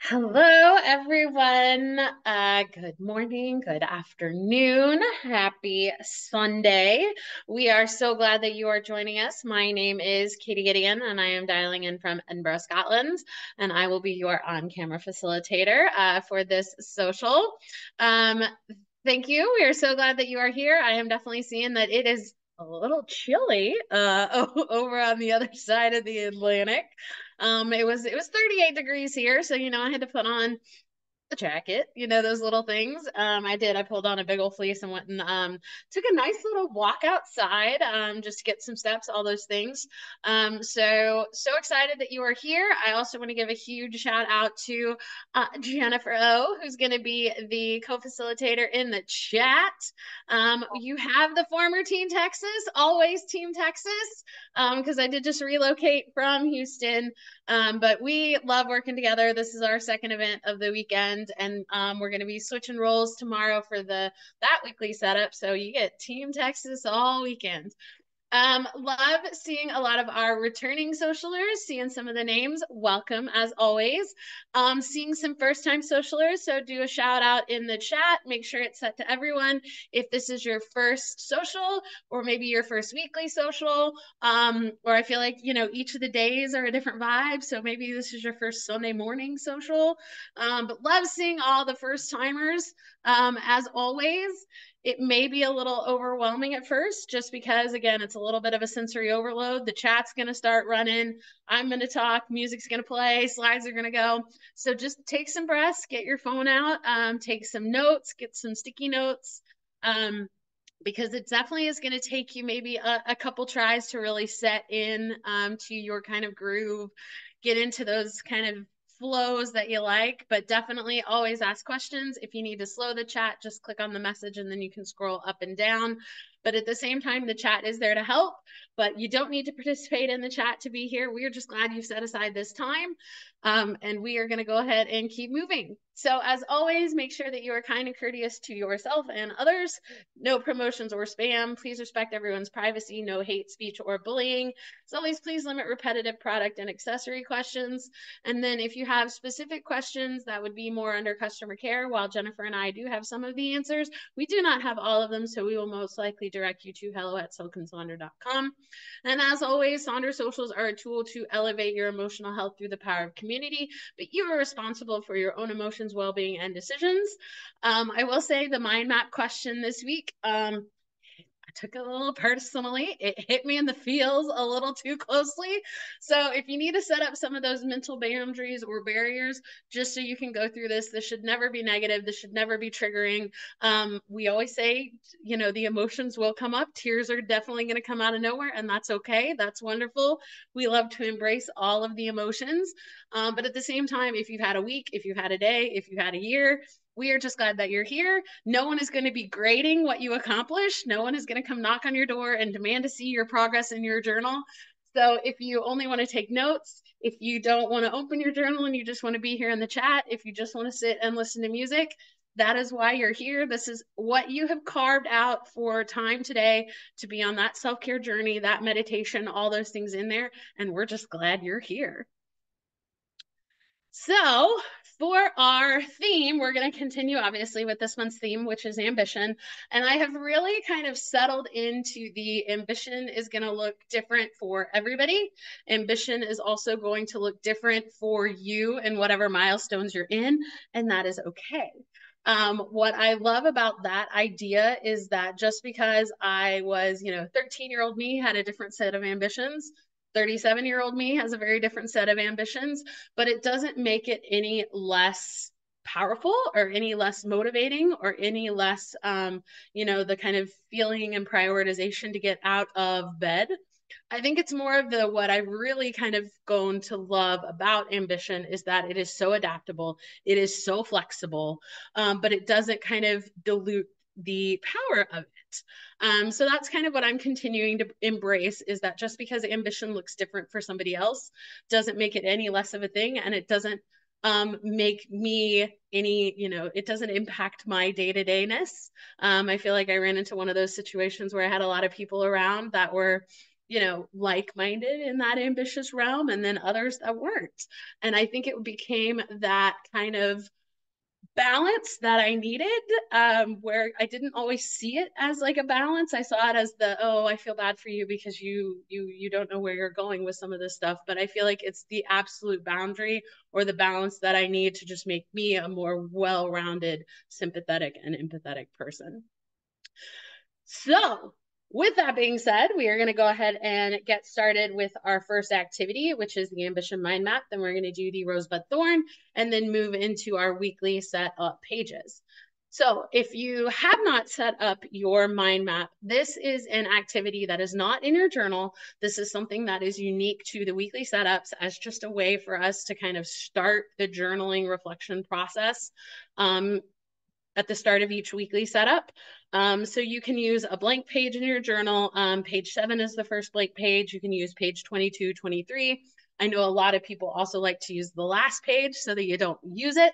Hello, everyone. Good morning, good afternoon. Happy Sunday. We are so glad that you are joining us. My name is Katie Gideon, and I am dialing in from Edinburgh, Scotland, and I will be your on-camera facilitator for this social. Um, Thank you. We are so glad that you are here. I am definitely seeing that it is a little chilly over on the other side of the Atlantic. It was 38 degrees here, so I had to put on the jacket, those little things. I did. I pulled on a big old fleece and went and took a nice little walk outside just to get some steps, all those things. So excited that you are here. I also want to give a huge shout out to Jennifer O, who's going to be the co-facilitator in the chat. You have the former Team Texas, always Team Texas, because I did just relocate from Houston. But we love working together. This is our second event of the weekend, and we're going to be switching roles tomorrow for that weekly setup. So you get Team Texas all weekend. Love seeing a lot of our returning socialers, seeing some of the names. Welcome as always. Seeing some first time socialers. So do a shout out in the chat. Make sure it's set to everyone. If this is your first social or maybe your first weekly social, or I feel like, each of the days are a different vibe. So maybe this is your first Sunday morning social. But love seeing all the first timers. As always, it may be a little overwhelming at first, just because, again, it's a little bit of a sensory overload. The chat's going to start running. I'm going to talk. Music's going to play. Slides are going to go. So just take some breaths, get your phone out, take some notes, get some sticky notes. Because it definitely is going to take you maybe a couple tries to really set in to your kind of groove, get into those kind of flows that you like, but definitely always ask questions. If you need to slow the chat, just click on the message and then you can scroll up and down. But at the same time, the chat is there to help, but you don't need to participate in the chat to be here. We are just glad you've set aside this time. And we are going to go ahead and keep moving. So as always, make sure that you are kind and courteous to yourself and others. No promotions or spam. Please respect everyone's privacy. No hate speech or bullying. As always, please limit repetitive product and accessory questions. And then if you have specific questions that would be more under customer care, while Jennifer and I do have some of the answers, we do not have all of them. So we will most likely direct you to hello@SiliconSonder.com. And as always, Sonder Socials are a tool to elevate your emotional health through the power of community, but you are responsible for your own emotions, well-being, and decisions. I will say the mind map question this week, I took it a little personally. It hit me in the feels a little too closely. So if you need to set up some of those mental boundaries or barriers, just so you can go through this should never be negative. This should never be triggering. We always say, the emotions will come up. Tears are definitely going to come out of nowhere, and that's okay. That's wonderful. We love to embrace all of the emotions. But at the same time, if you've had a week, if you've had a day, if you've had a year, we are just glad that you're here. No one is going to be grading what you accomplish. No one is going to come knock on your door and demand to see your progress in your journal. So if you only want to take notes, if you don't want to open your journal and you just want to be here in the chat, if you just want to sit and listen to music, that is why you're here. This is what you have carved out for time today to be on that self-care journey, that meditation, all those things in there. And we're just glad you're here. So for our theme, we're going to continue obviously with this month's theme, which is ambition. And I have really kind of settled into the ambition is going to look different for everybody. Ambition is also going to look different for you and whatever milestones you're in, and that is okay. What I love about that idea is that just because I was, 13-year-old me had a different set of ambitions, 37-year-old me has a very different set of ambitions, but it doesn't make it any less powerful or any less motivating or any less, the kind of feeling and prioritization to get out of bed. I think it's more of what I've really kind of grown to love about ambition is that it is so adaptable, it is so flexible, but it doesn't kind of dilute the power of it. So that's kind of what I'm continuing to embrace, is that just because ambition looks different for somebody else doesn't make it any less of a thing, and it doesn't make me any, it doesn't impact my day-to-dayness. I feel like I ran into one of those situations where I had a lot of people around that were, like-minded in that ambitious realm, and then others that weren't. And I think it became that kind of balance that I needed, where I didn't always see it as like a balance. I saw it as oh, I feel bad for you because you don't know where you're going with some of this stuff. But I feel like it's the absolute boundary or the balance that I need to just make me a more well-rounded, sympathetic, and empathetic person. So with that being said, we are going to go ahead and get started with our first activity, which is the Ambition Mind Map. Then we're going to do the Rosebud Thorn and then move into our weekly set up pages. So if you have not set up your mind map, this is an activity that is not in your journal. This is something that is unique to the weekly setups as just a way for us to kind of start the journaling reflection process at the start of each weekly setup. So you can use a blank page in your journal. Page 7 is the first blank page. You can use page 22, 23. I know a lot of people also like to use the last page so that you don't use it,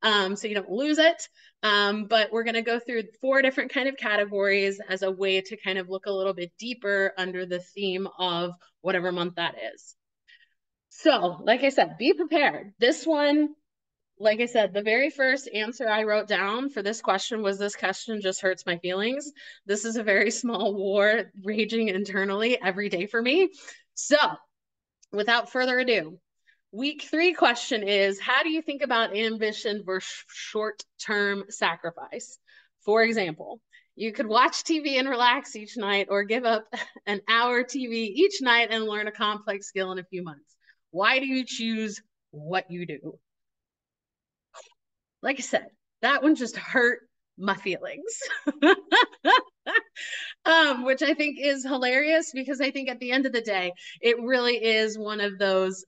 so you don't lose it. But we're going to go through 4 different kind of categories as a way to kind of look a little bit deeper under the theme of whatever month that is. So, like I said, be prepared. This one, like I said, the very first answer I wrote down for this question was, this question just hurts my feelings. This is a very small war raging internally every day for me. So without further ado, week 3 question is, how do you think about ambition versus short-term sacrifice? For example, you could watch TV and relax each night, or give up an hour TV each night and learn a complex skill in a few months. Why do you choose what you do? Like I said, that one just hurt my feelings. Which I think is hilarious, because I think at the end of the day, it really is one of those,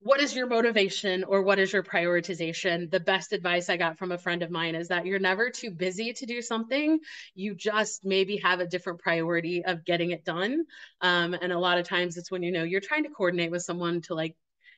what is your motivation or what is your prioritization? The best advice I got from a friend of mine is that you're never too busy to do something. You just maybe have a different priority of getting it done. And a lot of times it's when, you're trying to coordinate with someone to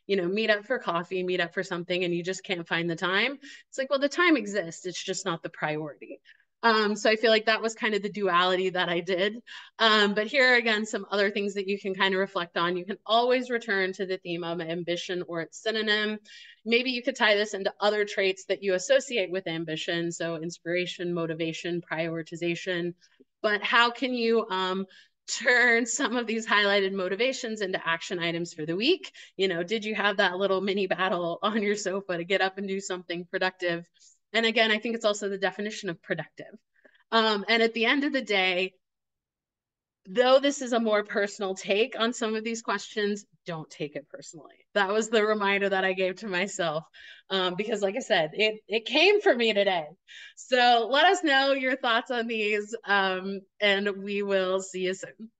meet up for coffee, meet up for something, and you just can't find the time. It's like, well, the time exists. It's just not the priority. So I feel like that was kind of the duality that I did. But here are, again, some other things that you can kind of reflect on. You can always return to the theme of ambition or its synonym. Maybe you could tie this into other traits that you associate with ambition. So inspiration, motivation, prioritization. But how can you turn some of these highlighted motivations into action items for the week? Did you have that little mini battle on your sofa to get up and do something productive? And again, I think it's also the definition of productive. And at the end of the day, though this is a more personal take on some of these questions, don't take it personally. That was the reminder that I gave to myself, because like I said, it came for me today. So let us know your thoughts on these, and we will see you soon.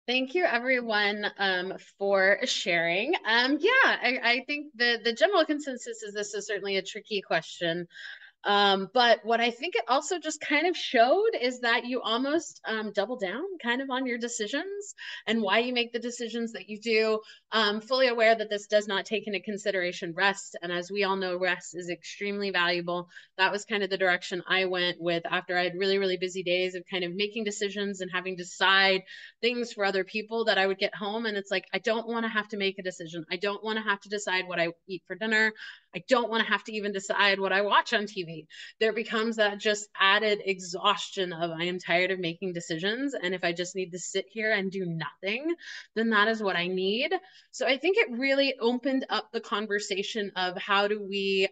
Thank you everyone for sharing. I think the general consensus is this is certainly a tricky question. But what I think it also just kind of showed is that you almost double down kind of on your decisions and why you make the decisions that you do. Fully aware that this does not take into consideration rest. And as we all know, rest is extremely valuable. That was kind of the direction I went with after I had really, really busy days of kind of making decisions and having to decide things for other people that I would get home. And it's like, I don't want to have to make a decision. I don't want to have to decide what I eat for dinner. I don't want to have to even decide what I watch on TV. There becomes that just added exhaustion of I am tired of making decisions. And if I just need to sit here and do nothing, then that is what I need. So I think it really opened up the conversation of how do we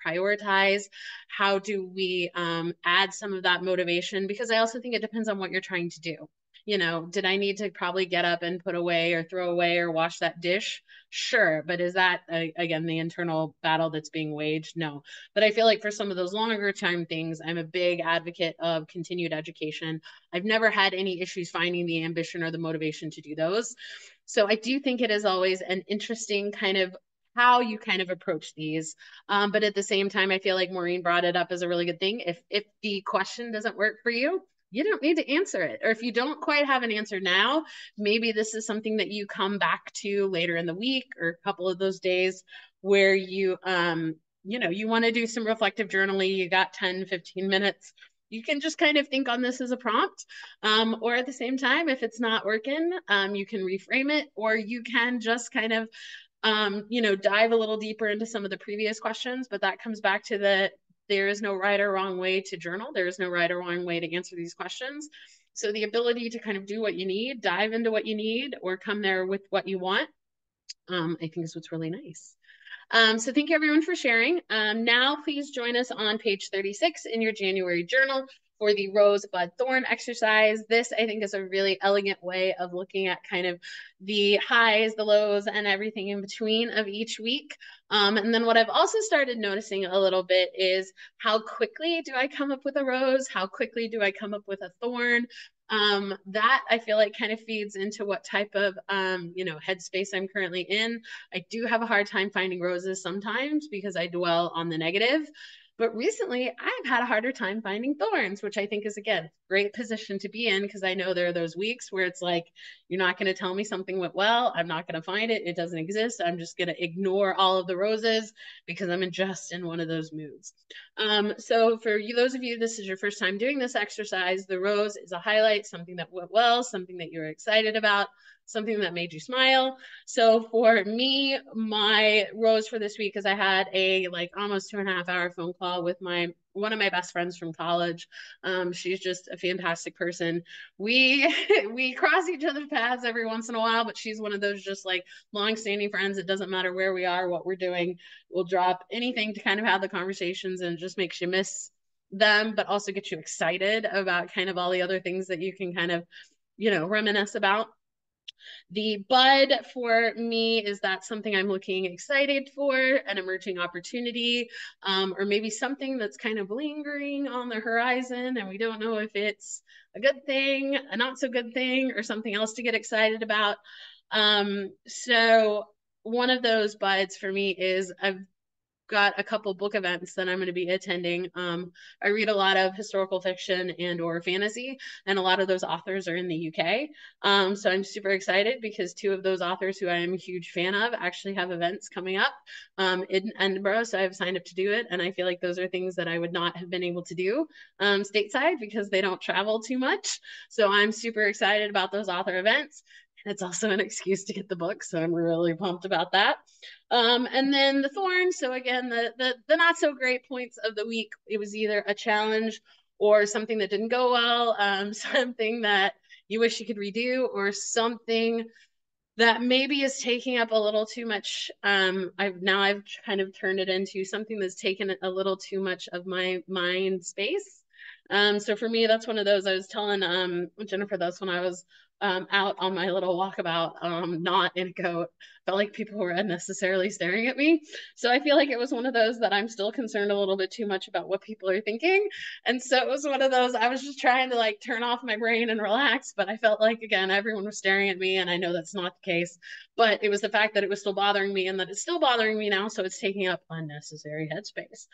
prioritize? How do we add some of that motivation? Because I also think it depends on what you're trying to do. You know, did I need to probably get up and put away or throw away or wash that dish? Sure. But is that, again, the internal battle that's being waged? No. But I feel like for some of those longer time things, I'm a big advocate of continued education. I've never had any issues finding the ambition or the motivation to do those. So I do think it is always an interesting kind of how you kind of approach these. But at the same time, I feel like Maureen brought it up as a really good thing. If the question doesn't work for you, you don't need to answer it. Or if you don't quite have an answer now, maybe this is something that you come back to later in the week or a couple of those days where you want to do some reflective journaling. You got 10, 15 minutes. You can just kind of think on this as a prompt. Or at the same time, if it's not working, you can reframe it, or you can just kind of dive a little deeper into some of the previous questions. But that comes back to there is no right or wrong way to journal. There is no right or wrong way to answer these questions. So the ability to kind of do what you need, dive into what you need, or come there with what you want, I think is what's really nice. So thank you everyone for sharing. Now please join us on page 36 in your January journal for the rose, bud, thorn exercise. This, I think, is a really elegant way of looking at kind of the highs, the lows, and everything in between of each week. And then what I've also started noticing a little bit is how quickly do I come up with a rose? How quickly do I come up with a thorn? That I feel like kind of feeds into what type of headspace I'm currently in. I do have a hard time finding roses sometimes because I dwell on the negative. But recently, I've had a harder time finding thorns, which I think is, again, great position to be in because I know there are those weeks where it's like, you're not going to tell me something went well. I'm not going to find it. It doesn't exist. I'm just going to ignore all of the roses because I'm just in one of those moods. So for you, those of you, this is your first time doing this exercise, the rose is a highlight, something that went well, something that you're excited about, something that made you smile. So for me, my rose for this week is I had a like almost 2.5 hour phone call with one of my best friends from college. She's just a fantastic person. We we cross each other's paths every once in a while, but she's one of those just like long-standing friends. It doesn't matter where we are, what we're doing. We'll drop anything to kind of have the conversations, and it just makes you miss them, but also get you excited about kind of all the other things that you can kind of, reminisce about. The bud for me is that something I'm looking excited for, an emerging opportunity, or maybe something that's kind of lingering on the horizon and we don't know if it's a good thing, a not so good thing, or something else to get excited about. So one of those buds for me is I've got a couple book events that I'm going to be attending. I read a lot of historical fiction and or fantasy, and a lot of those authors are in the UK. So I'm super excited because two of those authors who I am a huge fan of actually have events coming up in Edinburgh. So I've signed up to do it, and I feel like those are things that I would not have been able to do stateside because they don't travel too much. So I'm super excited about those author events. It's also an excuse to get the book, so I'm really pumped about that. And then the thorn. So again, the not so great points of the week. It was either a challenge or something that didn't go well, something that you wish you could redo, or something that maybe is taking up a little too much. I've kind of turned it into something that's taken a little too much of my mind space. So for me, that's one of those. I was telling Jennifer this when I was out on my little walkabout, not in a goat. felt like people were unnecessarily staring at me. So I feel like it was one of those that I'm still concerned a little bit too much about what people are thinking. And so it was one of those, I was just trying to like turn off my brain and relax, but I felt like, again, everyone was staring at me, and I know that's not the case, but it was the fact that it was still bothering me and that it's still bothering me now. So it's taking up unnecessary headspace.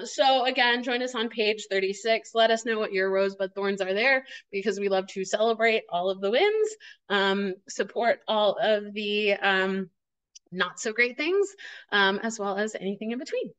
So again, join us on page 36. Let us know what your rosebud thorns are there, because we love to celebrate all of the wins, support all of the not so great things, as well as anything in between.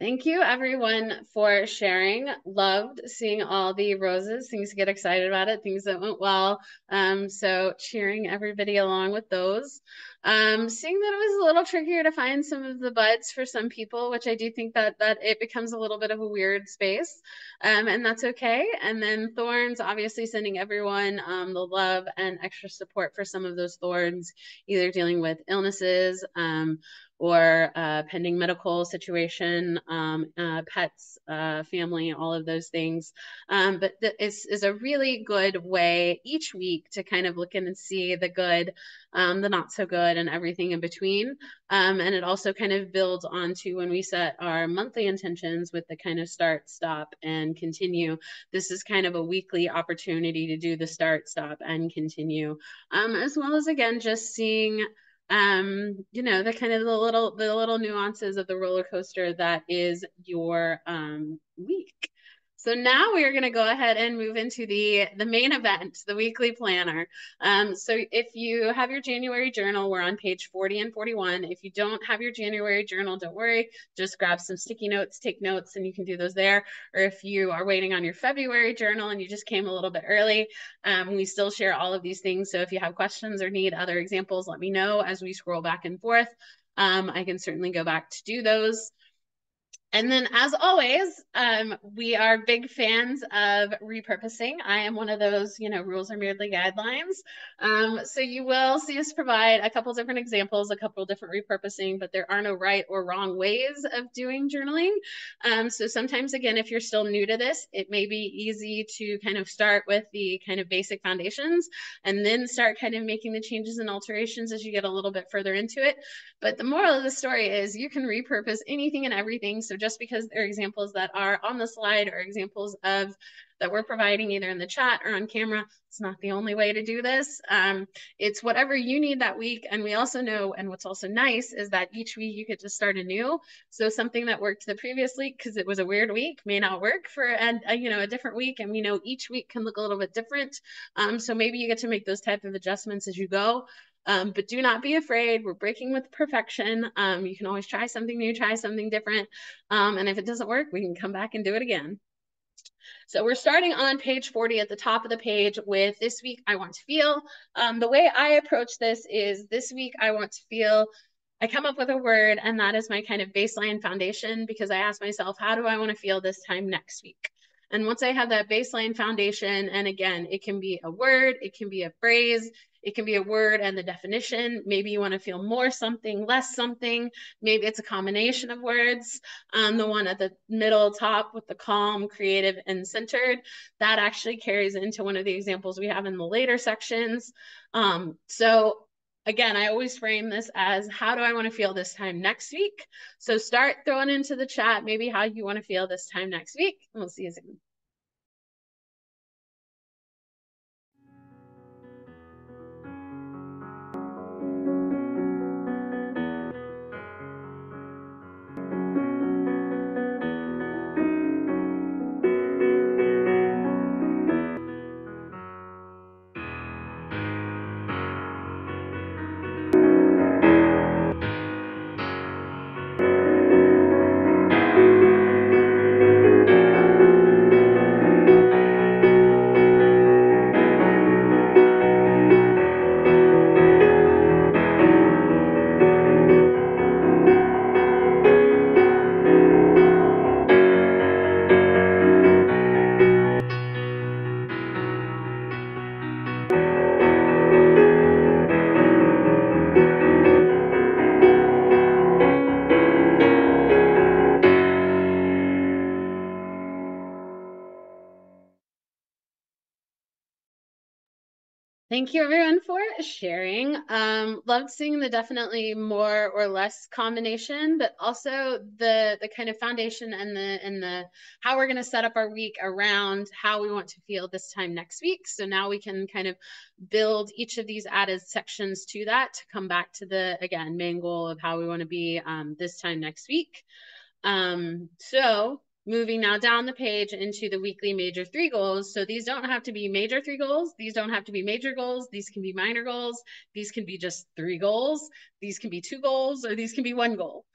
Thank you, everyone, for sharing. Loved seeing all the roses, things to get excited about it, things that went well. So cheering everybody along with those. Seeing that it was a little trickier to find some of the buds for some people, which I do think that it becomes a little bit of a weird space, and that's okay. And then thorns, obviously sending everyone the love and extra support for some of those thorns, either dealing with illnesses, or pending medical situation, pets, family, all of those things. But is a really good way each week to kind of look in and see the good, the not so good, and everything in between. And it also kind of builds onto when we set our monthly intentions with the kind of start, stop, and continue. This is kind of a weekly opportunity to do the start, stop, and continue, as well as, again, just seeing you know, the kind of the little nuances of the roller coaster that is your week. So now we are going to go ahead and move into the main event, the weekly planner. So if you have your January journal, we're on page 40 and 41. If you don't have your January journal, don't worry. Just grab some sticky notes, take notes, and you can do those there. Or if you are waiting on your February journal and you just came a little bit early, we still share all of these things. So if you have questions or need other examples, let me know as we scroll back and forth. I can certainly go back to do those. And then, as always, we are big fans of repurposing. I am one of those, rules are merely guidelines. So you will see us provide a couple different examples, a couple different repurposing, but there are no right or wrong ways of doing journaling. So sometimes, again, if you're still new to this, it may be easy to kind of start with the kind of basic foundations and then start kind of making the changes and alterations as you get a little bit further into it. But the moral of the story is you can repurpose anything and everything. So just because there are examples that are on the slide or examples of that we're providing either in the chat or on camera, it's not the only way to do this. It's whatever you need that week. And we also know, and what's also nice is that each week you get to start anew. So something that worked the previous week because it was a weird week may not work for a different week. And we know each week can look a little bit different. So maybe you get to make those type of adjustments as you go. But do not be afraid. We're breaking with perfection. You can always try something new, try something different. And if it doesn't work, we can come back and do it again. So we're starting on page 40 at the top of the page with this week, I want to feel. The way I approach this is this week, I want to feel. I come up with a word and that is my kind of baseline foundation because I ask myself, how do I want to feel this time next week? And once I have that baseline foundation, and again, it can be a word, it can be a phrase, it can be a word and the definition. Maybe you want to feel more something, less something. Maybe it's a combination of words. The one at the middle top with the calm, creative, and centered, that actually carries into one of the examples we have in the later sections. So again, I always frame this as how do I want to feel this time next week? So start throwing into the chat maybe how you want to feel this time next week, and we'll see you soon. Thank you everyone for sharing. Loved seeing the definitely more or less combination, but also the kind of foundation and the how we're going to set up our week around how we want to feel this time next week. So now we can kind of build each of these added sections to that to come back to the, again, main goal of how we want to be this time next week. So moving now down the page into the weekly major 3 goals. So these don't have to be major 3 goals. These don't have to be major goals. These can be minor goals. These can be just 3 goals. These can be 2 goals, or these can be 1 goal.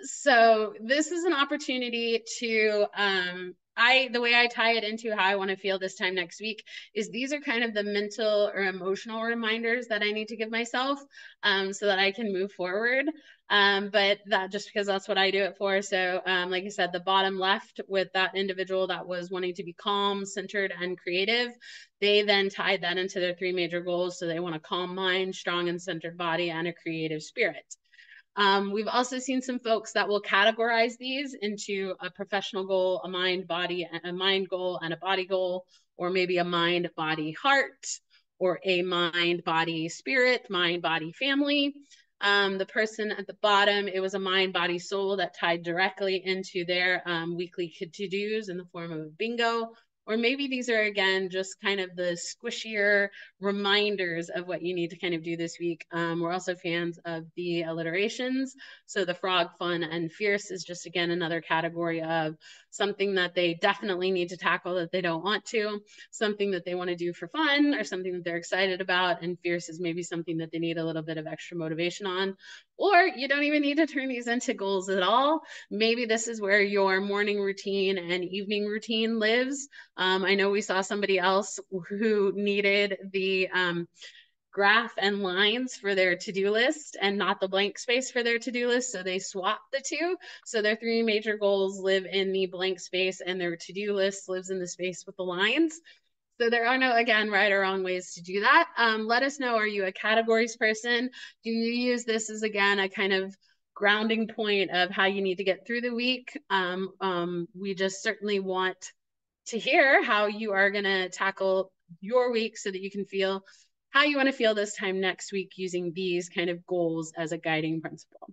So this is an opportunity to, the way I tie it into how I want to feel this time next week is these are kind of the mental or emotional reminders that I need to give myself so that I can move forward. But that just because that's what I do it for. So like I said, the bottom left with that individual that was wanting to be calm, centered, and creative, they then tied that into their 3 major goals. So they want a calm mind, strong and centered body, and a creative spirit. We've also seen some folks that will categorize these into a professional goal, a mind goal, and a body goal, or maybe a mind, body, heart, or a mind, body, spirit, mind, body, family. The person at the bottom, it was a mind, body, soul that tied directly into their weekly to-dos in the form of a bingo. Or maybe these are, again, just kind of the squishier reminders of what you need to kind of do this week. We're also fans of the alliterations. So the frog, fun, and fierce is just, again, another category of something that they definitely need to tackle that they don't want to, something that they want to do for fun, or something that they're excited about, and fierce is maybe something that they need a little bit of extra motivation on. Or you don't even need to turn these into goals at all. Maybe this is where your morning routine and evening routine lives. I know we saw somebody else who needed the graph and lines for their to-do list and not the blank space for their to-do list. So they swapped the two. So their three major goals live in the blank space and their to-do list lives in the space with the lines. So there are no, again, right or wrong ways to do that. Let us know, are you a categories person? Do you use this as, again, a kind of grounding point of how you need to get through the week? We just certainly want to hear how you are going to tackle your week so that you can feel how you want to feel this time next week using these kind of goals as a guiding principle.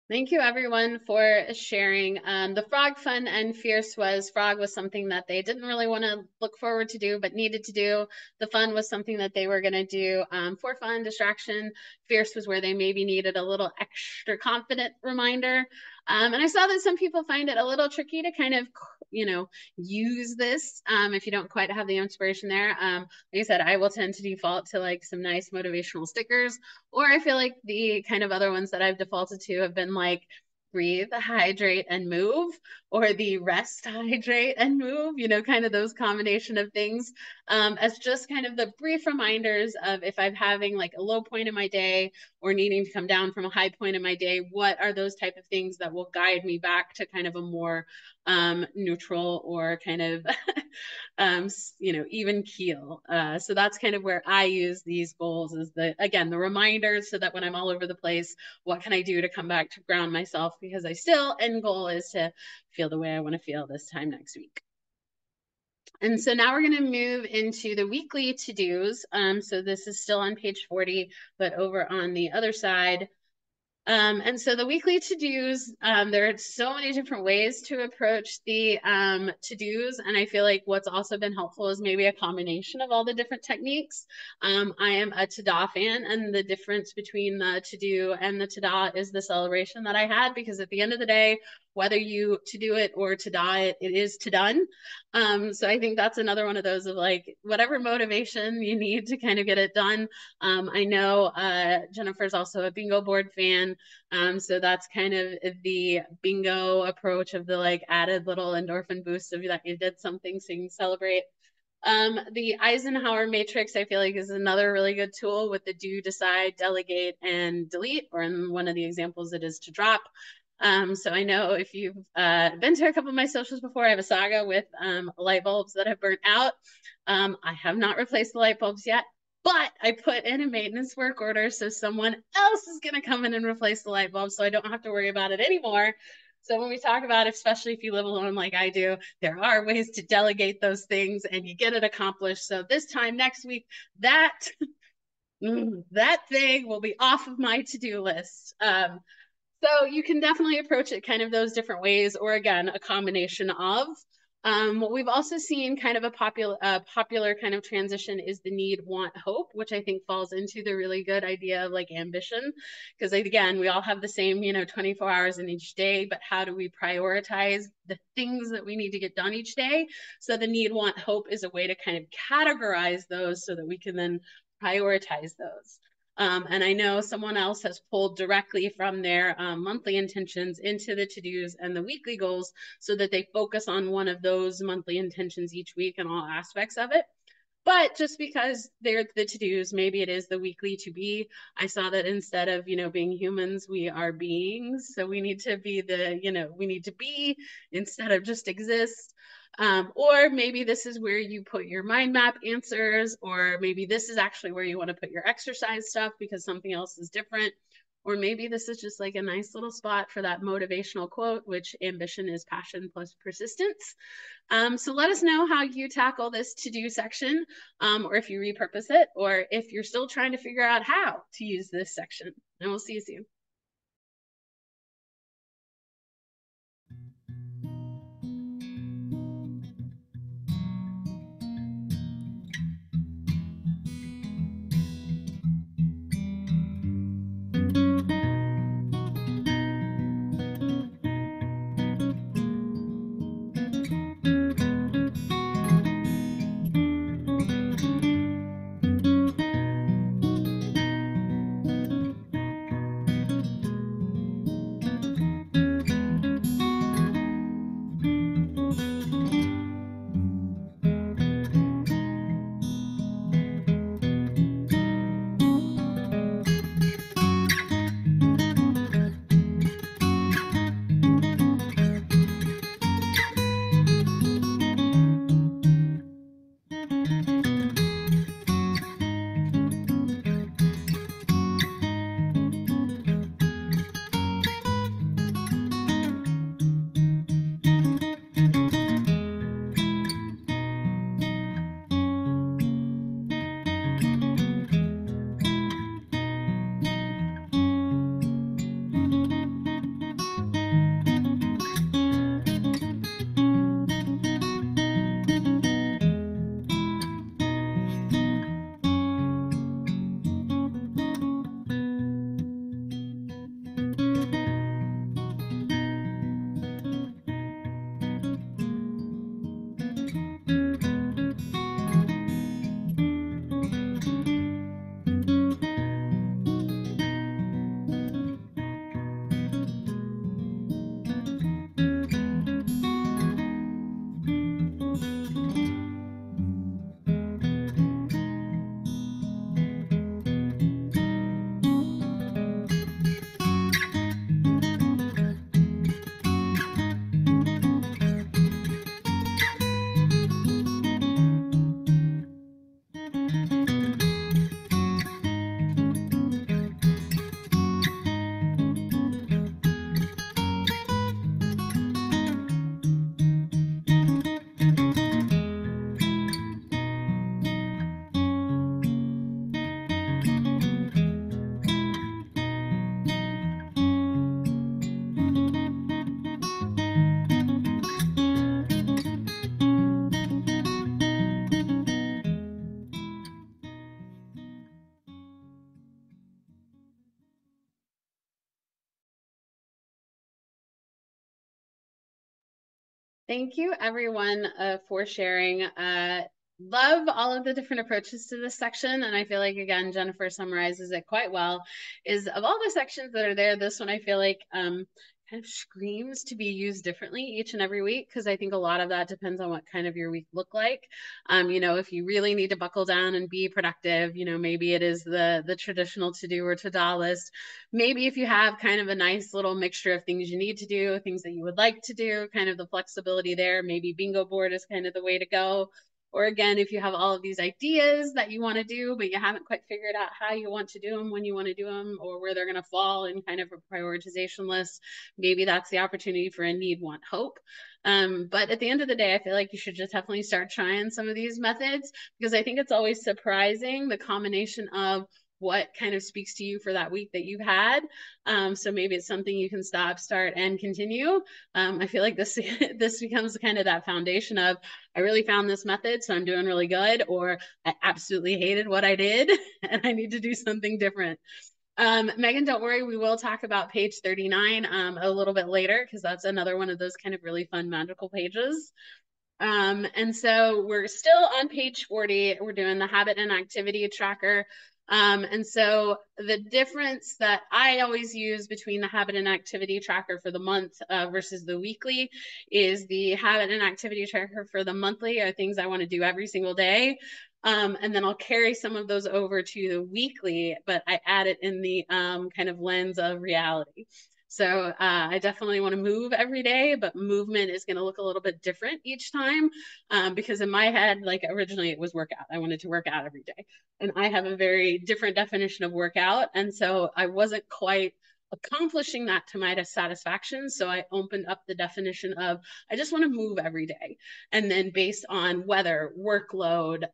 Thank you everyone for sharing. The frog fun and fierce was frog was something that they didn't really want to look forward to do, but needed to do. The fun was something that they were going to do for fun, distraction. Fierce was where they maybe needed a little extra confident reminder. And I saw that some people find it a little tricky to kind of, use this if you don't quite have the inspiration there. Like I said, I will tend to default to like some nice motivational stickers, or I feel like the kind of other ones that I've defaulted to have been like breathe, hydrate, and move, or the rest, hydrate, and move, kind of those combination of things as just kind of the brief reminders of if I'm having like a low point in my day or needing to come down from a high point in my day, what are those type of things that will guide me back to kind of a more neutral or kind of even keel. So that's kind of where I use these goals is again, the reminders so that when I'm all over the place, what can I do to come back to ground myself? Because end goal is to feel the way I want to feel this time next week. And so now we're going to move into the weekly to-dos. So this is still on page 40, but over on the other side, And so the weekly to-dos, there are so many different ways to approach the to-dos. And I feel like what's also been helpful is maybe a combination of all the different techniques. I am a to-da fan, and the difference between the to-do and the to-da is the celebration that I had, because at the end of the day, whether you to do it or to da it, it is to done. So I think that's another one of those of like whatever motivation you need to kind of get it done. I know Jennifer's also a bingo board fan. So that's kind of the bingo approach of the like added little endorphin boost of that you did something so you can celebrate. The Eisenhower matrix, I feel like, is another really good tool with the do, decide, delegate, and delete, or in one of the examples, it is to drop. So I know if you've been to a couple of my socials before, I have a saga with light bulbs that have burnt out. I have not replaced the light bulbs yet, but I put in a maintenance work order, so someone else is going to come in and replace the light bulb, so I don't have to worry about it anymore. So when we talk about, especially if you live alone like I do, there are ways to delegate those things and you get it accomplished. So this time next week, that thing will be off of my to-do list. So you can definitely approach it kind of those different ways, or again, a combination of. What we've also seen kind of a popular kind of transition is the need, want, hope, which I think falls into the really good idea of like ambition. Because again, we all have the same, 24 hours in each day, but how do we prioritize the things that we need to get done each day? So the need, want, hope is a way to kind of categorize those so that we can then prioritize those. And I know someone else has pulled directly from their monthly intentions into the to-dos and the weekly goals so that they focus on one of those monthly intentions each week and all aspects of it. But just because they're the to-dos, maybe it is the weekly to be. I saw that instead of, being humans, we are beings. So we need to be we need to be instead of just exist. Or maybe this is where you put your mind map answers, or maybe this is actually where you want to put your exercise stuff because something else is different. Or maybe this is just like a nice little spot for that motivational quote, which ambition is passion plus persistence. So let us know how you tackle this to-do section, or if you repurpose it, or if you're still trying to figure out how to use this section. And we'll see you soon. Thank you, everyone, for sharing. Love all of the different approaches to this section. And I feel like, again, Jennifer summarizes it quite well. Is of all the sections that are there, this one I feel like kind of screams to be used differently each and every week, because I think a lot of that depends on what kind of your week look like. If you really need to buckle down and be productive, maybe it is the traditional to-do or to-do list. Maybe if you have kind of a nice little mixture of things you need to do, things that you would like to do, kind of the flexibility there, maybe bingo board is kind of the way to go. Or again, if you have all of these ideas that you want to do, but you haven't quite figured out how you want to do them, when you want to do them, or where they're going to fall in kind of a prioritization list, maybe that's the opportunity for a need, want, hope. But at the end of the day, I feel like you should just definitely start trying some of these methods, because I think it's always surprising the combination of what kind of speaks to you for that week that you've had. So maybe it's something you can stop, start, and continue. I feel like this becomes kind of that foundation of, I really found this method, so I'm doing really good, or I absolutely hated what I did and I need to do something different. Megan, don't worry, we will talk about page 39 a little bit later, because that's another one of those kind of really fun magical pages. And so we're still on page 40. We're doing the habit and activity tracker. And so the difference that I always use between the habit and activity tracker for the month versus the weekly is the habit and activity tracker for the monthly are things I want to do every single day. And then I'll carry some of those over to the weekly, but I add it in the kind of lens of reality. So I definitely want to move every day, but movement is going to look a little bit different each time because in my head, like originally it was workout. I wanted to work out every day. And I have a very different definition of workout. And so I wasn't quite accomplishing that to my satisfaction. So I opened up the definition of, I just want to move every day. And then based on weather, workload,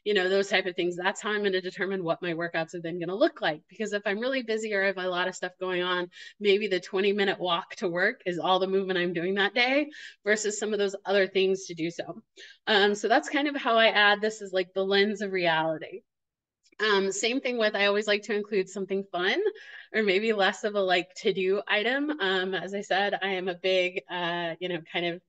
those type of things, that's how I'm going to determine what my workouts are then going to look like. Because if I'm really busy or I have a lot of stuff going on, maybe the 20-minute walk to work is all the movement I'm doing that day versus some of those other things to do so. So that's kind of how I add this is like the lens of reality. Same thing with, I always like to include something fun or maybe less of a like to-do item. As I said, I am a big, kind of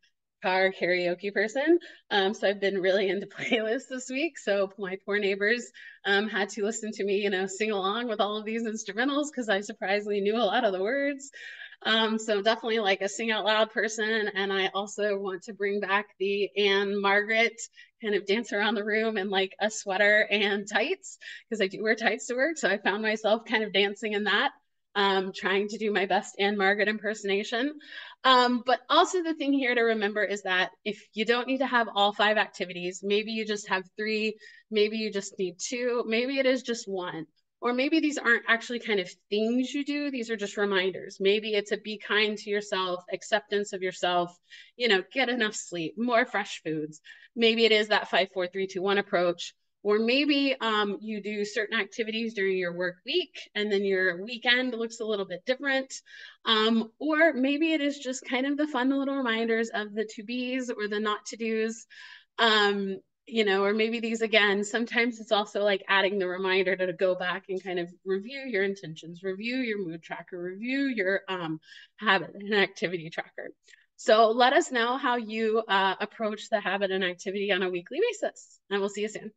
car karaoke person. So I've been really into playlists this week. So my poor neighbors had to listen to me, sing along with all of these instrumentals because I surprisingly knew a lot of the words. So definitely like a sing out loud person. And I also want to bring back the Anne Margaret kind of dance around the room in like a sweater and tights, because I do wear tights to work. So I found myself kind of dancing in that, trying to do my best Anne Margaret impersonation. But also the thing here to remember is that if you don't need to have all 5 activities, maybe you just have 3, maybe you just need 2, maybe it is just 1. Or maybe these aren't actually kind of things you do. These are just reminders. Maybe it's a be kind to yourself, acceptance of yourself, get enough sleep, more fresh foods. Maybe it is that 5, 4, 3, 2, 1 approach. Or maybe you do certain activities during your work week and then your weekend looks a little bit different. Or maybe it is just kind of the fun little reminders of the to-bes or the not-to-dos. Or maybe these, again, sometimes it's also like adding the reminder to go back and kind of review your intentions, review your mood tracker, review your habit and activity tracker. So let us know how you approach the habit and activity on a weekly basis, and we'll see you soon.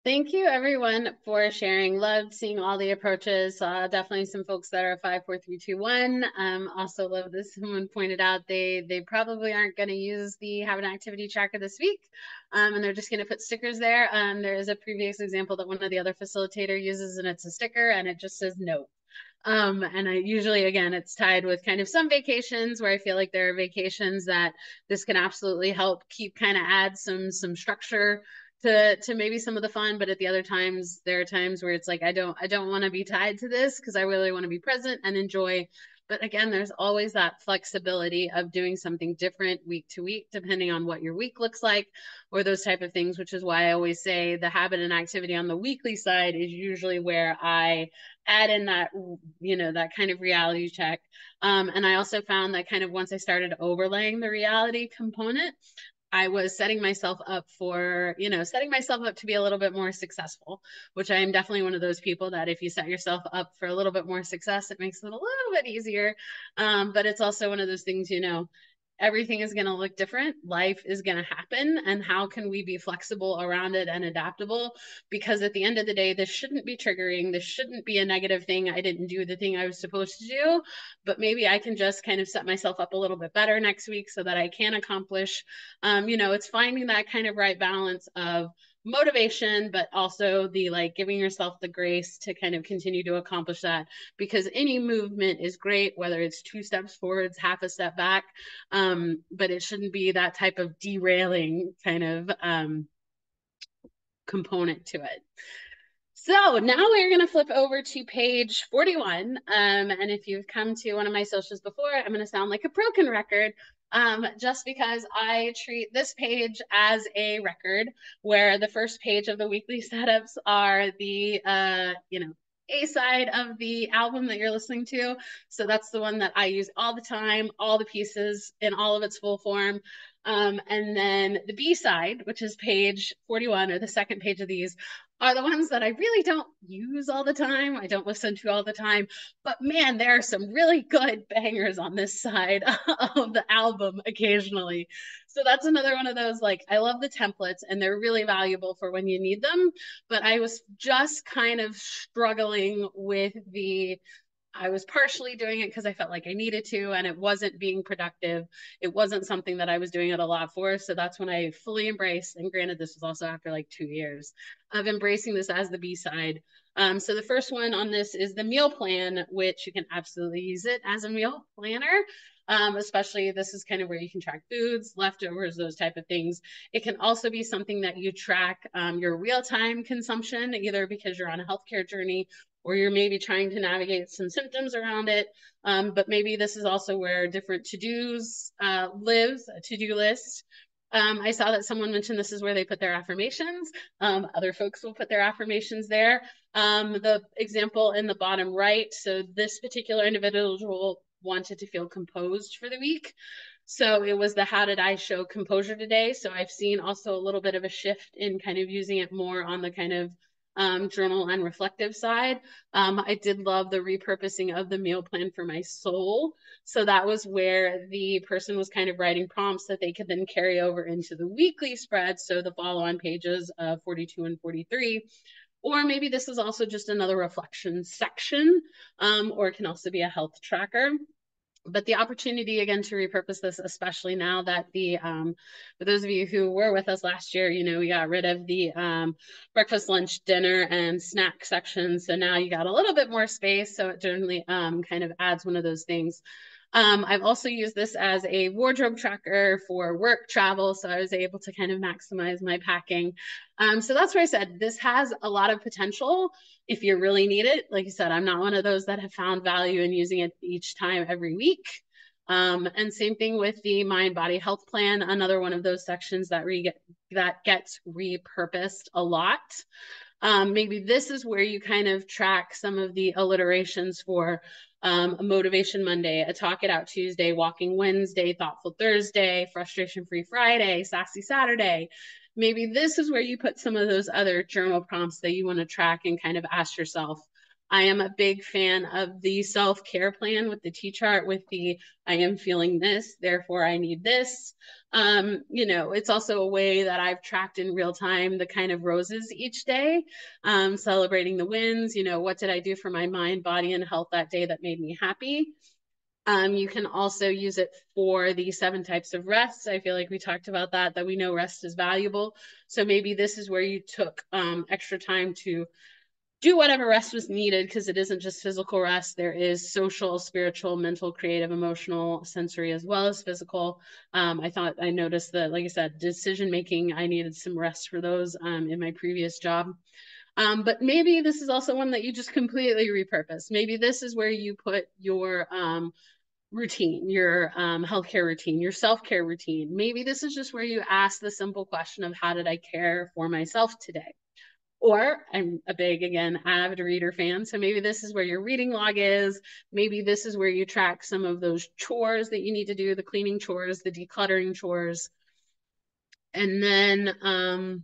Thank you everyone for sharing. Loved seeing all the approaches. Definitely some folks that are 5, 4, 3, 2, 1. Also love this. Someone pointed out they probably aren't going to use the have an activity tracker this week, and they're just going to put stickers there. There is a previous example that one of the other facilitator uses, and it's a sticker, and it just says no. And I usually, again, it's tied with kind of some vacations where I feel like there are vacations that this can absolutely help keep kind of add some structure to maybe some of the fun. But at the other times, there are times where it's like I don't want to be tied to this because I really want to be present and enjoy. But again, there's always that flexibility of doing something different week to week, depending on what your week looks like or those type of things, which is why I always say the habit and activity on the weekly side is usually where I add in that, that kind of reality check. And I also found that kind of once I started overlaying the reality component, I was setting myself up for, setting myself up to be a little bit more successful, which I am definitely one of those people that if you set yourself up for a little bit more success, it makes it a little bit easier. But it's also one of those things, everything is going to look different. Life is going to happen. And how can we be flexible around it and adaptable? Because at the end of the day, this shouldn't be triggering. This shouldn't be a negative thing. I didn't do the thing I was supposed to do, but maybe I can just kind of set myself up a little bit better next week so that I can accomplish, it's finding that kind of right balance of motivation, but also the like giving yourself the grace to kind of continue to accomplish that, because any movement is great, whether it's 2 steps forwards, half a step back, but it shouldn't be that type of derailing kind of component to it. So now we're going to flip over to page 41. And if you've come to one of my socials before, I'm going to sound like a broken record, just because I treat this page as a record where the first page of the weekly setups are the, A side of the album that you're listening to. So that's the one that I use all the time, all the pieces in all of its full form. And then the B side, which is page 41, or the second page of these, are the ones that I really don't use all the time. I don't listen to all the time, but man, there are some really good bangers on this side of the album occasionally. So that's another one of those, like, I love the templates and they're really valuable for when you need them. But I was just kind of struggling with I was partially doing it because I felt like I needed to, and it wasn't being productive. It wasn't something that I was doing it a lot for. So that's when I fully embraced. And granted, this was also after like 2 years of embracing this as the B side. So the first one on this is the meal plan, which you can absolutely use it as a meal planner. Especially this is kind of where you can track foods, leftovers, those type of things. It can also be something that you track your real-time consumption, either because you're on a healthcare journey or you're maybe trying to navigate some symptoms around it. But maybe this is also where different to-dos lives, a to-do list. I saw that someone mentioned this is where they put their affirmations. Other folks will put their affirmations there. The example in the bottom right, so this particular individual wanted to feel composed for the week. So it was the how did I show composure today? So I've seen also a little bit of a shift in kind of using it more on the kind of journal and reflective side. I did love the repurposing of the meal plan for my soul. So that was where the person was kind of writing prompts that they could then carry over into the weekly spread. So the follow-on pages of 42 and 43. Or maybe this is also just another reflection section, or it can also be a health tracker. But the opportunity again to repurpose this, especially now that for those of you who were with us last year, we got rid of the breakfast, lunch, dinner, and snack section. So now you got a little bit more space. So it generally kind of adds one of those things. I've also used this as a wardrobe tracker for work travel. So I was able to kind of maximize my packing. So that's where I said this has a lot of potential if you really need it. Like I said, I'm not one of those that have found value in using it each time every week. And same thing with the mind body health plan, another one of those sections that gets repurposed a lot. Maybe this is where you kind of track some of the alliterations for a motivation Monday, a talk it out Tuesday, walking Wednesday, thoughtful Thursday, frustration free Friday, sassy Saturday. Maybe this is where you put some of those other journal prompts that you want to track and kind of ask yourself, I am a big fan of the self-care plan with the T-chart, with the I am feeling this, therefore I need this. It's also a way that I've tracked in real time the kind of roses each day, celebrating the wins. What did I do for my mind, body, and health that day that made me happy? You can also use it for the 7 types of rest. I feel like we talked about that we know rest is valuable. So maybe this is where you took extra time to do whatever rest was needed, because it isn't just physical rest. There is social, spiritual, mental, creative, emotional, sensory, as well as physical. I noticed that, like I said, decision making, I needed some rest for those in my previous job. But maybe this is also one that you just completely repurpose. Maybe this is where you put your routine, your healthcare routine, your self-care routine. Maybe this is just where you ask the simple question of, how did I care for myself today? Or I'm a big, again, avid reader fan. So maybe this is where your reading log is. Maybe this is where you track some of those chores that you need to do, the cleaning chores, the decluttering chores. And then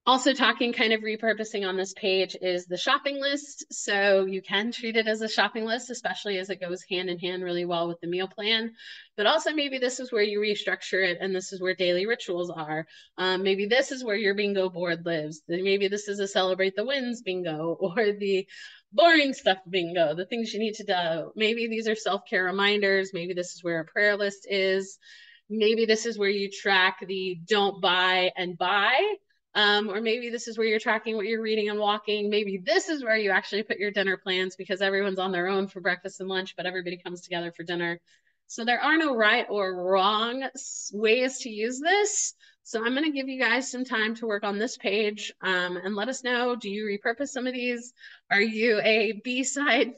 also talking, kind of repurposing on this page, is the shopping list. So you can treat it as a shopping list, especially as it goes hand in hand really well with the meal plan. But also maybe this is where you restructure it, and this is where daily rituals are. Maybe this is where your bingo board lives. Maybe this is a celebrate the wins bingo, or the boring stuff bingo, the things you need to do. Maybe these are self-care reminders. Maybe this is where a prayer list is. Maybe this is where you track the don't buy and buy. Or maybe this is where you're tracking what you're reading and walking. Maybe this is where you actually put your dinner plans, because everyone's on their own for breakfast and lunch, but everybody comes together for dinner. So there are no right or wrong ways to use this. So I'm going to give you guys some time to work on this page and let us know, do you repurpose some of these? Are you a B-side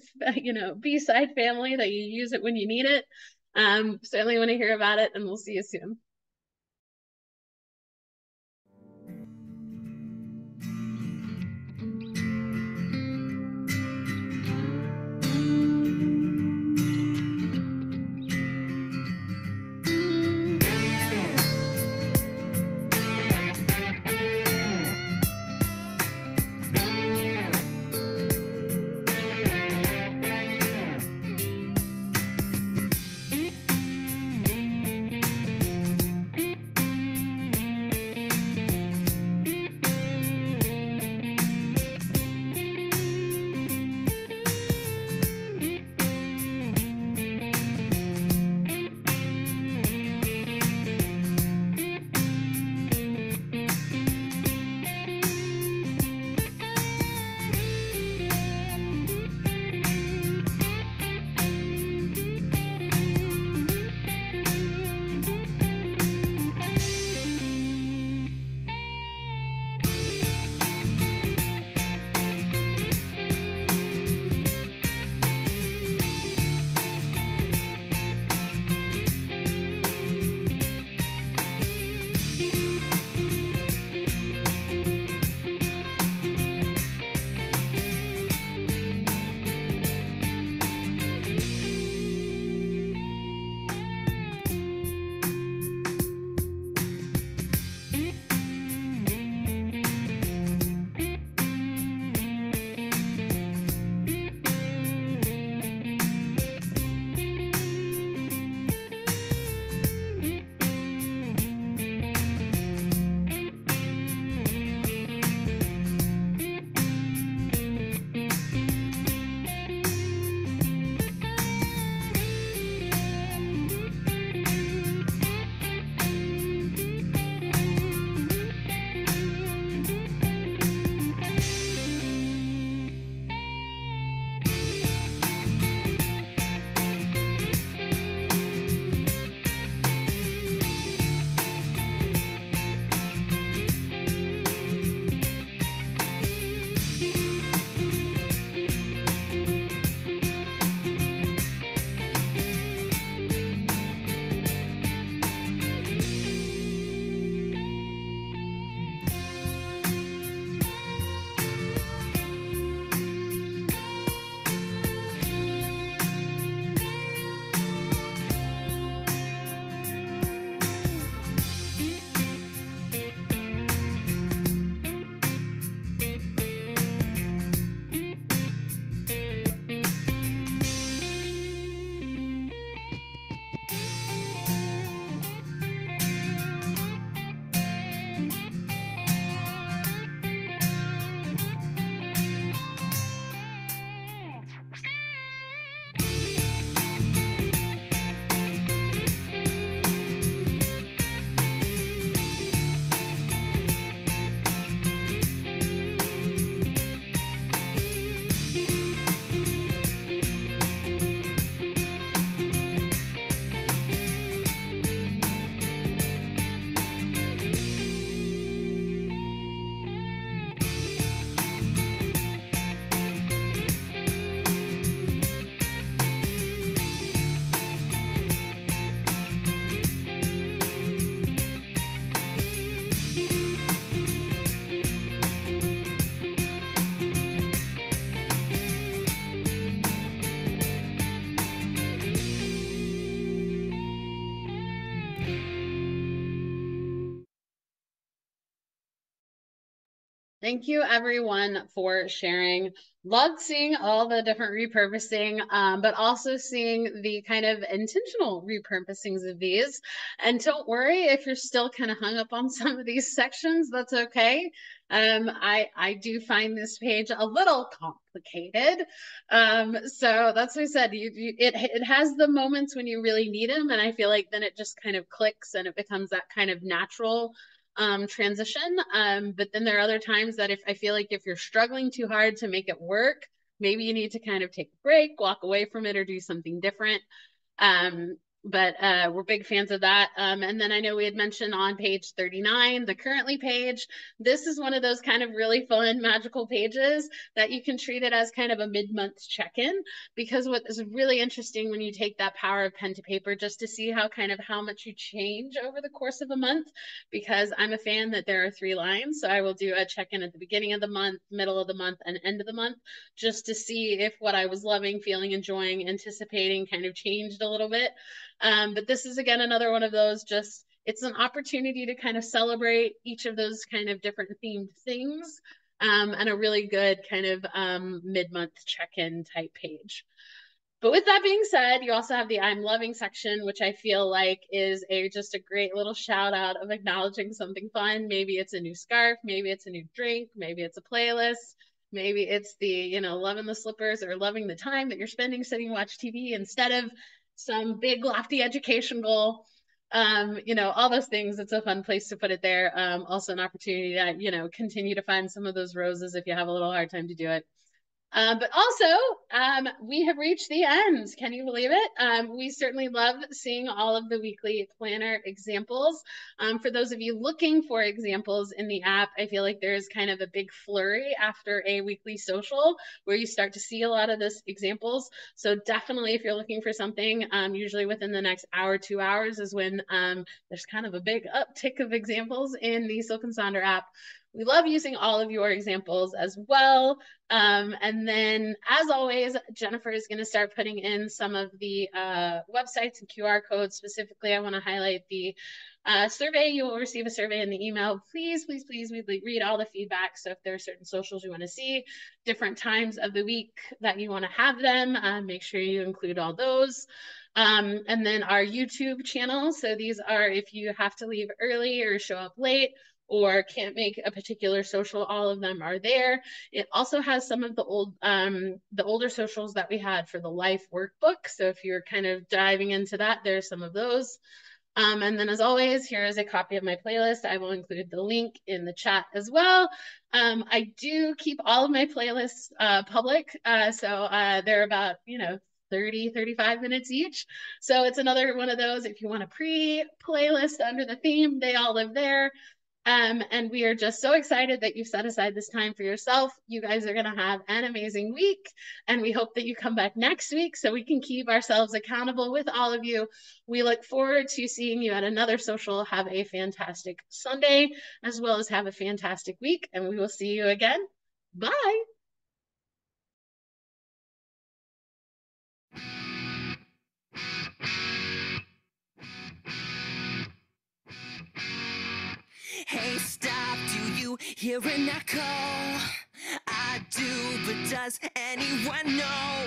family that you use it when you need it? Certainly want to hear about it, and we'll see you soon. Thank you, everyone, for sharing. Loved seeing all the different repurposing, but also seeing the kind of intentional repurposings of these. And don't worry if you're still kind of hung up on some of these sections, that's okay. I do find this page a little complicated. So that's what I said. It has the moments when you really need them, and I feel like then it just kind of clicks and it becomes that kind of natural transition. But then there are other times that if I feel like if you're struggling too hard to make it work, maybe you need to kind of take a break, walk away from it, or do something different. Um, but we're big fans of that. And then I know we had mentioned on page 39, the currently page. This is one of those kind of really fun, magical pages that you can treat it as kind of a mid-month check-in, because what is really interesting when you take that power of pen to paper, just to see how much you change over the course of a month, because I'm a fan that there are 3 lines. So I will do a check-in at the beginning of the month, middle of the month, and end of the month, just to see if what I was loving, feeling, enjoying, anticipating kind of changed a little bit. But this is again another one of those, just it's an opportunity to kind of celebrate each of those kind of different themed things, and a really good kind of mid-month check-in type page. But with that being said, you also have the I'm loving section, which I feel like is just a great little shout out of acknowledging something fun. Maybe it's a new scarf, maybe it's a new drink, maybe it's a playlist, maybe it's loving the slippers or loving the time that you're spending sitting and watch TV instead of some big lofty education goal. All those things. It's a fun place to put it there. Also an opportunity to, continue to find some of those roses if you have a little hard time to do it. But also, we have reached the ends. Can you believe it? We certainly love seeing all of the weekly planner examples. For those of you looking for examples in the app, I feel like there's kind of a big flurry after a weekly social where you start to see a lot of those examples. So definitely, if you're looking for something, usually within the next hour, 2 hours is when there's kind of a big uptick of examples in the Silk and Sonder app. We love using all of your examples as well. And then, as always, Jennifer is going to start putting in some of the websites and QR codes. Specifically, I want to highlight the survey. You will receive a survey in the email. Please, please, please read all the feedback. So if there are certain socials you want to see, different times of the week that you want to have them, make sure you include all those. And then our YouTube channel. So these are if you have to leave early or show up late or can't make a particular social, all of them are there. It also has some of the older socials that we had for the life workbook. So if you're kind of diving into that, there's some of those. And then as always, here is a copy of my playlist. I will include the link in the chat as well. I do keep all of my playlists public. So they're about, 30, 35 minutes each. So it's another one of those, if you want a pre-playlist under the theme, they all live there. And we are just so excited that you've set aside this time for yourself. You guys are going to have an amazing week. And we hope that you come back next week so we can keep ourselves accountable with all of you. We look forward to seeing you at another social. Have a fantastic Sunday, as well as have a fantastic week. And we will see you again. Bye. Hey, stop, do you hear an echo? I do, but does anyone know?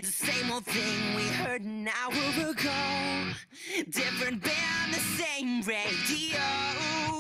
The same old thing we heard an hour ago. Different band, the same radio.